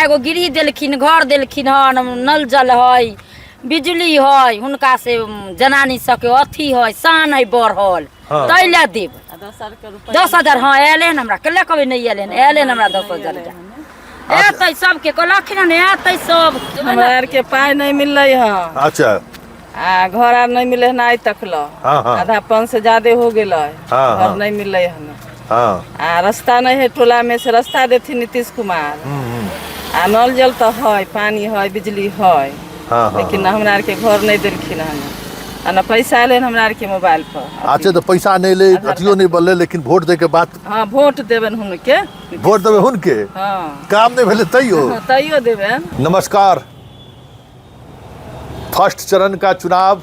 हमरा एगो गिरी देलखिन, घर देलखिन हन, नल जल है, बिजली है, हुनका से जनानी सबके अथी है, शान है बढ़ल, तैले देब 10,000। हाँ एले हमरा कले कभी नहीं एले, एले हमरा 10,000 एतै सबके कहलखिन एतै सब। हमरा आर के पाई नहीं मिलले है। अच्छा आ घर आर नहीं मिले है, तक लो आधा पन से ज्यादा हो गए, घर नहीं मिले है। आ रास्ता नहीं है, टोला में से रास्ता देती नीतीश कुमार। आ नल जल तो है, पानी है, बिजली है, लेकिन हमरा आर के घर नहीं दिलखिन है, ना पैसा ले हमरा आर के मोबाइल पर। अच्छा तो पैसा नहीं ले, अथियो नहीं बोले, लेकिन वोट दे के बात। हाँ वोट देबन हुनके, वोट देबे हुनके। हाँ काम नहीं भेले तैयो देबन। नमस्कार। फर्स्ट चरण का चुनाव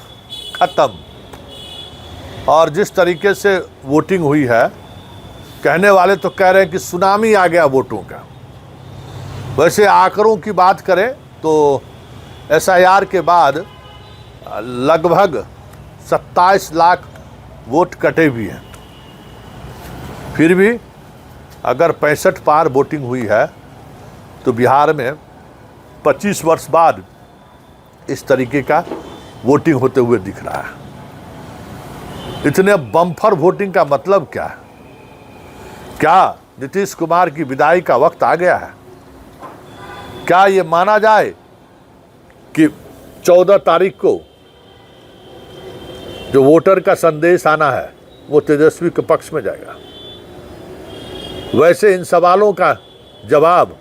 खत्म और जिस तरीके से वोटिंग हुई है, कहने वाले तो कह रहे हैं कि सुनामी आ गया वोटों का। वैसे आंकड़ों की बात करें तो SIR के बाद लगभग 27 लाख वोट कटे भी हैं। फिर भी अगर 65 पार वोटिंग हुई है तो बिहार में 25 वर्ष बाद इस तरीके का वोटिंग होते हुए दिख रहा है। इतने बम्पर वोटिंग का मतलब क्या है? क्या नीतीश कुमार की विदाई का वक्त आ गया है? क्या ये माना जाए कि 14 तारीख को जो वोटर का संदेश आना है वो तेजस्वी के पक्ष में जाएगा? वैसे इन सवालों का जवाब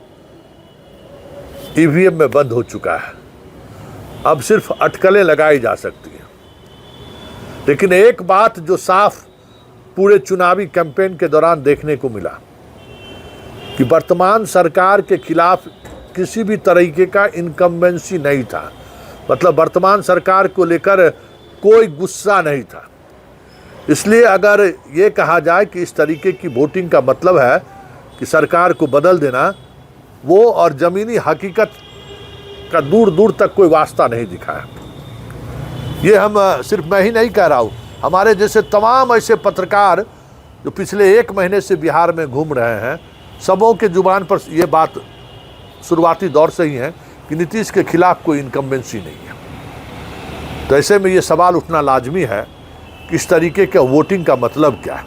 EVM में बंद हो चुका है। अब सिर्फ अटकलें लगाई जा सकती हैं। लेकिन एक बात जो साफ पूरे चुनावी कैंपेन के दौरान देखने को मिला कि वर्तमान सरकार के खिलाफ किसी भी तरीके का इनकम्बेंसी नहीं था। मतलब वर्तमान सरकार को लेकर कोई गुस्सा नहीं था। इसलिए अगर ये कहा जाए कि इस तरीके की वोटिंग का मतलब है कि सरकार को बदल देना, वो और ज़मीनी हकीकत का दूर दूर तक कोई वास्ता नहीं दिखा है। ये हम सिर्फ मैं ही नहीं कह रहा हूँ, हमारे जैसे तमाम ऐसे पत्रकार जो पिछले 1 महीने से बिहार में घूम रहे हैं, सबों के जुबान पर ये बात शुरुआती दौर से ही है कि नीतीश के खिलाफ कोई इनकम्बेंसी नहीं है। तो ऐसे में ये सवाल उठना लाजमी है कि इस तरीके के वोटिंग का मतलब क्या है।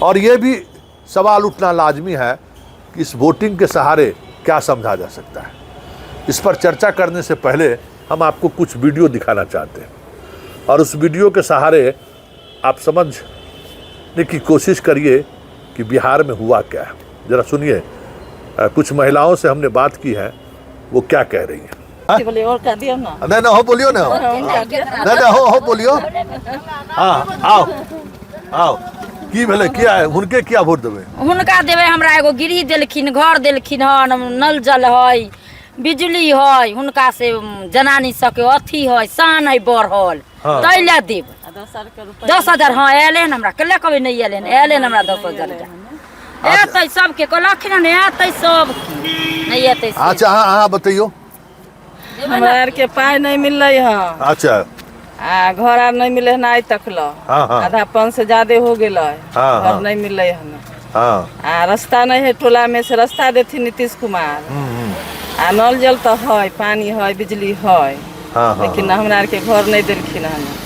और ये भी सवाल उठना लाजमी है कि इस वोटिंग के सहारे क्या समझा जा सकता है। इस पर चर्चा करने से पहले हम आपको कुछ वीडियो दिखाना चाहते हैं और उस वीडियो के सहारे आप समझने की कोशिश करिए कि बिहार में हुआ क्या है। ज़रा सुनिए, कुछ महिलाओं से हमने बात की है, वो क्या कह रही हैं। और कह दियो ना। नहीं हो बोलियो ना, नहीं हो बोलियो। हाँ आओ आओ, की भेले क्या है, हुनके क्या वोट देवे? हुनका देवे हमरा एगो गिरी देलखिन, घर देलखिन हन, नल जल है, बिजली है, हुनका से जनानी सबके अथी है, शान है बढ़ल, तैले देब 10,000। हाँ एले हमरा कले कभी नहीं एले, एले हमरा 10,000 एतै सबके कहलखिन एतै सब नहीं एतै। अच्छा हाँ बताइयो। हमरा आर के पाई नहीं मिलले है। अच्छा आ घर आर नहीं मिले है, तक लो आधा पन से ज्यादा हो गए, घर नहीं मिले है। आ रास्ता नहीं है, टोला में से रास्ता देती नीतीश कुमार। आ नल जल तो है, पानी है, बिजली है, लेकिन हमरा आर के घर नहीं दिलखिन है,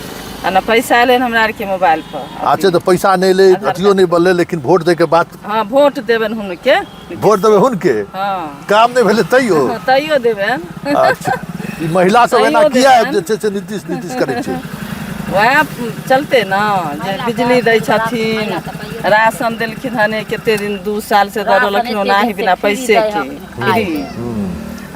ना पैसा ले हमरा आर के मोबाइल पर। अच्छा तो पैसा नहीं ले, अथियो नहीं बोले, लेकिन वोट दे के बात। हाँ वोट देबन हुनके, वोट देबे हुनके। हाँ काम नहीं भेले तैयो देबन। अच्छा ई महिला सब एना किया है जैसे नीतीश करे छे? वहाँ चलते ना जे बिजली दै छथिन, राशन दिलखिन हने केते दिन 2 साल से दऽ रहलखिन ओनाही बिना पैसे के फ्री।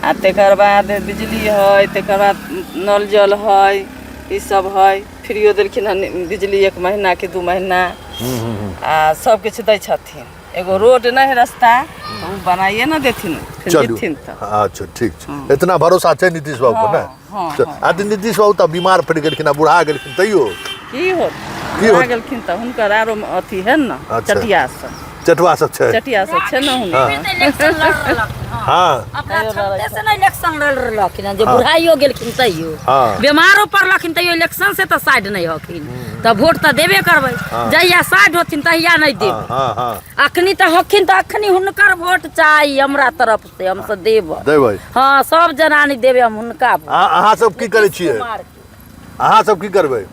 आ तेकर बाद बिजली है, तेकर बाद नल जल है, ई सब है, फ्रीओ दिलखिन हन बिजली 1 महीना के 2 महीना। आ सब किछ दै छथिन। एगो रोड नहीं है, रास्ता वो बनाइए ना देथिन फिर। अच्छा ठीक है, इतना भरोसा है नीतीश बाबू को ना? आज नीतीश बाबू तो बीमार पड़ गेलखिन, बुढ़ा गेलखिन, तैयो की होत बुढ़ा गेलखिन त हुनकर आरो अथी है ना, चटिया सब चटवा सब छै, चटिया सब छै ना हुनकर। हाँ अपना क्षमते से ना इलेक्शन लड़ रहलखिन जे बुढ़ाइयो गेलखिन तैयो हाँ। बीमारो पड़लखिन तैयो इलेक्शन से तो साइड नहीं हखिन तो वोट तो देबे करबै जहिया साइड होथिन तहिया नहीं देब हाँ हाँ अखनी तो हखिन तो अखनी हुनकर वोट चाही हमरा तरफ से हम सब देब देबै। हाँ सब जना नहीं देबे हम हुनका वोट। अहाँ सब की करै छियै, अहाँ सब की करबै?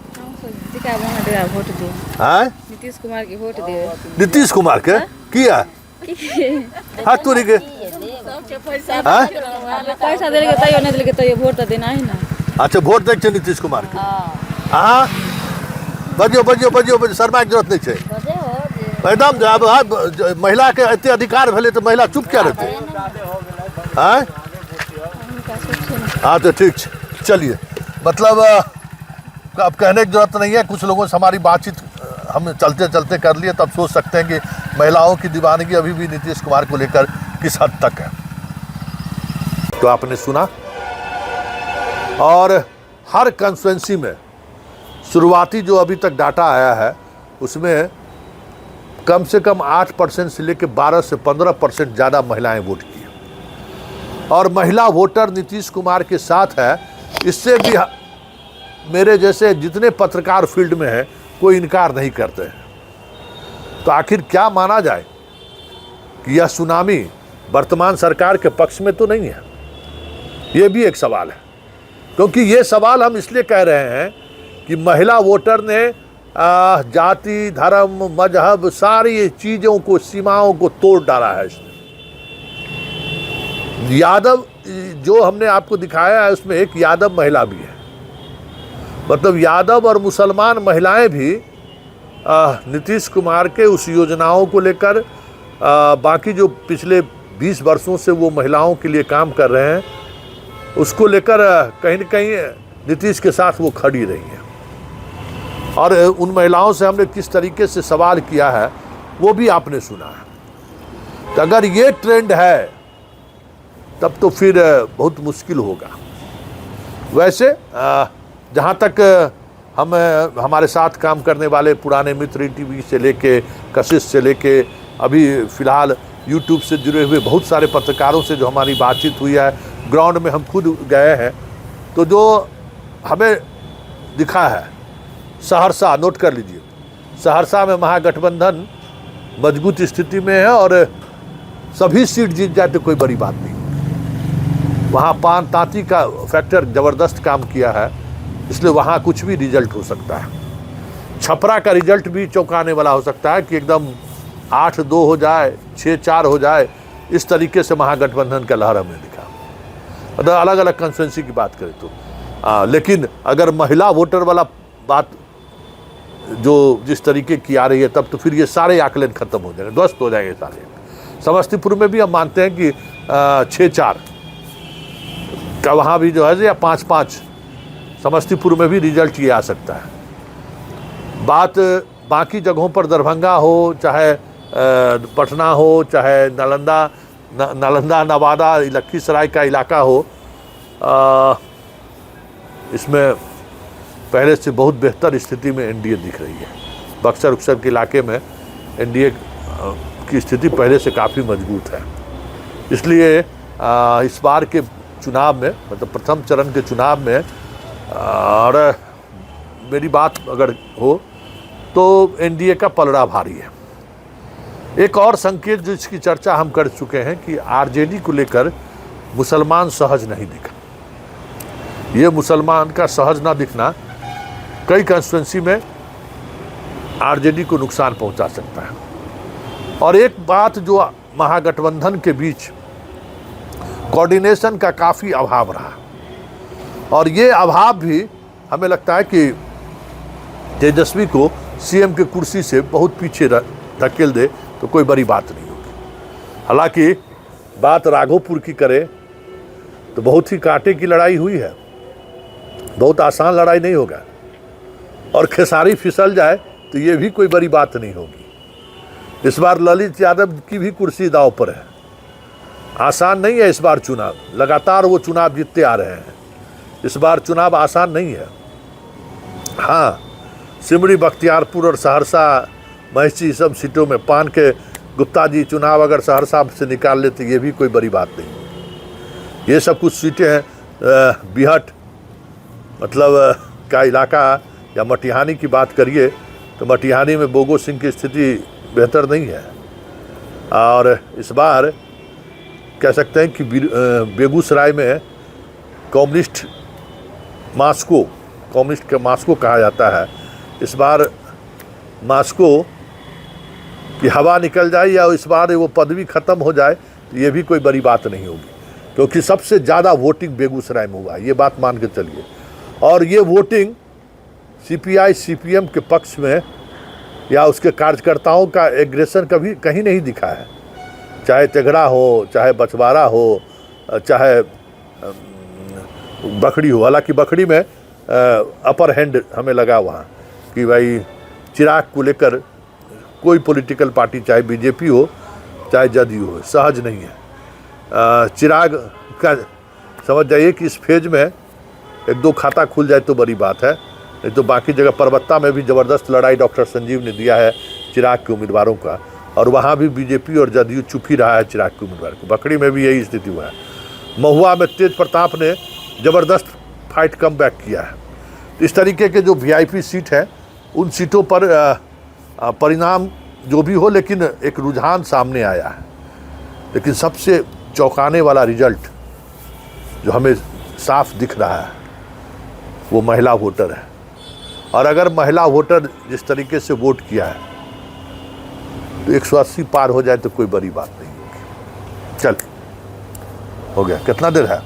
वोट दे हाँ नीतीश कुमार के वोट दे। नीतीश कुमार के किया हाँ तोरी के हाँ? पैसा देलके तैयो नहीं देलके तैयो वोट तो देना ही ना। अच्छा वोट दै छै नीतीश कुमार के। अहाँ बजियो बजियो बजियो बजियो शर्मा के जरूरत नहीं छै एकदम। अब महिला के एते अधिकार भेलै तो महिला चुप क्या रहते? हाँ हाँ तो ठीक छै, चलिए मतलब अब कहने की जरूरत नहीं है। कुछ लोगों से हमारी बातचीत हम चलते चलते कर लिए, तब सोच सकते हैं कि महिलाओं की दीवानगी अभी भी नीतीश कुमार को लेकर किस हद तक है। तो आपने सुना, और हर कंस्टिट्यूंसी में शुरुआती जो अभी तक डाटा आया है उसमें कम से कम 8% से लेकर 12 से 15% ज़्यादा महिलाएं वोट की और महिला वोटर नीतीश कुमार के साथ है। इससे भी मेरे जैसे जितने पत्रकार फील्ड में हैं कोई इनकार नहीं करते हैं। तो आखिर क्या माना जाए कि यह सुनामी वर्तमान सरकार के पक्ष में तो नहीं है? ये भी एक सवाल है, क्योंकि ये सवाल हम इसलिए कह रहे हैं कि महिला वोटर ने जाति धर्म मजहब सारी चीज़ों को सीमाओं को तोड़ डाला है। इसने यादव जो हमने आपको दिखाया है उसमें एक यादव महिला भी है, मतलब यादव और मुसलमान महिलाएं भी नीतीश कुमार के उस योजनाओं को लेकर बाकी जो पिछले 20 वर्षों से वो महिलाओं के लिए काम कर रहे हैं उसको लेकर कहीं न कहीं नीतीश के साथ वो खड़ी रही हैं। और उन महिलाओं से हमने किस तरीके से सवाल किया है वो भी आपने सुना है। तो अगर ये ट्रेंड है तब तो फिर बहुत मुश्किल होगा। वैसे जहाँ तक हमारे साथ काम करने वाले पुराने मित्र टीवी से लेके कशिश से लेके अभी फ़िलहाल यूट्यूब से जुड़े हुए बहुत सारे पत्रकारों से जो हमारी बातचीत हुई है, ग्राउंड में हम खुद गए हैं, तो जो हमें दिखा है सहरसा, नोट कर लीजिए, सहरसा में महागठबंधन मजबूत स्थिति में है और सभी सीट जीत जाए तो कोई बड़ी बात नहीं। वहाँ पान तांती का फैक्टर ज़बरदस्त काम किया है, इसलिए वहाँ कुछ भी रिजल्ट हो सकता है। छपरा का रिजल्ट भी चौंकाने वाला हो सकता है कि एकदम 8-2 हो जाए, 6-4 हो जाए, इस तरीके से महागठबंधन का लहर हमें दिखा। मतलब अलग अलग कंस्टिट्यूंसी की बात करें तो लेकिन अगर महिला वोटर वाला बात जो जिस तरीके की आ रही है तब तो फिर ये सारे आकलन खत्म हो जाएंगे, ध्वस्त हो जाएंगे सारे। समस्तीपुर में भी हम मानते हैं कि 6-4 का वहाँ भी जो है या 5-5 समस्तीपुर में भी रिजल्ट ये आ सकता है। बात बाकी जगहों पर दरभंगा हो, चाहे पटना हो, चाहे नालंदा नवादा लखीसराय का इलाका हो, इसमें पहले से बहुत बेहतर स्थिति में एनडीए दिख रही है। बक्सर उक्सर के इलाके में एनडीए की स्थिति पहले से काफ़ी मजबूत है। इसलिए इस बार के चुनाव में, मतलब प्रथम चरण के चुनाव में, और मेरी बात अगर हो तो एनडीए का पलड़ा भारी है। एक और संकेत जो इसकी चर्चा हम कर चुके हैं कि आरजेडी को लेकर मुसलमान सहज नहीं दिखा। ये मुसलमान का सहज ना दिखना कई कंस्टिट्यूंसी में आरजेडी को नुकसान पहुंचा सकता है। और एक बात जो महागठबंधन के बीच कोऑर्डिनेशन का काफ़ी अभाव रहा, और ये अभाव भी हमें लगता है कि तेजस्वी को सीएम के कुर्सी से बहुत पीछे धकेल दे तो कोई बड़ी बात नहीं होगी। हालांकि बात राघोपुर की करें तो बहुत ही कांटे की लड़ाई हुई है, बहुत आसान लड़ाई नहीं होगा, और खेसारी फिसल जाए तो ये भी कोई बड़ी बात नहीं होगी। इस बार ललित यादव की भी कुर्सी दांव पर है, आसान नहीं है इस बार चुनाव, लगातार वो चुनाव जीतते आ रहे हैं, इस बार चुनाव आसान नहीं है। हाँ, सिमरी बख्तियारपुर और सहरसा महसी सब सीटों में पान के गुप्ता जी चुनाव अगर सहरसा से निकाल लेते ये भी कोई बड़ी बात नहीं। ये सब कुछ सीटें हैं बिहट मतलब का इलाका या मटिहानी की बात करिए तो मटिहानी में बोगो सिंह की स्थिति बेहतर नहीं है। और इस बार कह सकते हैं कि बेगूसराय में कम्युनिस्ट का मास्को कहा जाता है। इस बार मास्को की हवा निकल जाए या इस बार वो पदवी ख़त्म हो जाए तो ये भी कोई बड़ी बात नहीं होगी, क्योंकि सबसे ज़्यादा वोटिंग बेगूसराय में हुआ है, ये बात मान के चलिए। और ये वोटिंग सीपीआई सीपीएम के पक्ष में या उसके कार्यकर्ताओं का एग्रेशन कभी कहीं नहीं दिखा है, चाहे तेघड़ा हो, चाहे बछवाड़ा हो, चाहे बखड़ी हो। हालांकि बखड़ी में अपर हैंड हमें लगा वहाँ कि भाई चिराग को लेकर कोई पॉलिटिकल पार्टी, चाहे बीजेपी हो चाहे जदयू हो, सहज नहीं है। चिराग का समझ जाइए कि इस फेज में एक दो खाता खुल जाए तो बड़ी बात है, नहीं तो बाकी जगह परबत्ता में भी ज़बरदस्त लड़ाई डॉक्टर संजीव ने दिया है चिराग के उम्मीदवारों का, और वहाँ भी बीजेपी और जदयू चुप ही रहा है चिराग के उम्मीदवार को। बकड़ी में भी यही स्थिति हुआ है। महुआ में तेज प्रताप ने ज़बरदस्त फाइट कम बैक किया है। इस तरीके के जो वीआईपी सीट है उन सीटों पर परिणाम जो भी हो, लेकिन एक रुझान सामने आया है। लेकिन सबसे चौंकाने वाला रिजल्ट जो हमें साफ दिख रहा है वो महिला वोटर है। और अगर महिला वोटर जिस तरीके से वोट किया है तो 180 पार हो जाए तो कोई बड़ी बात नहीं होगी। चल हो गया, कितना देर है?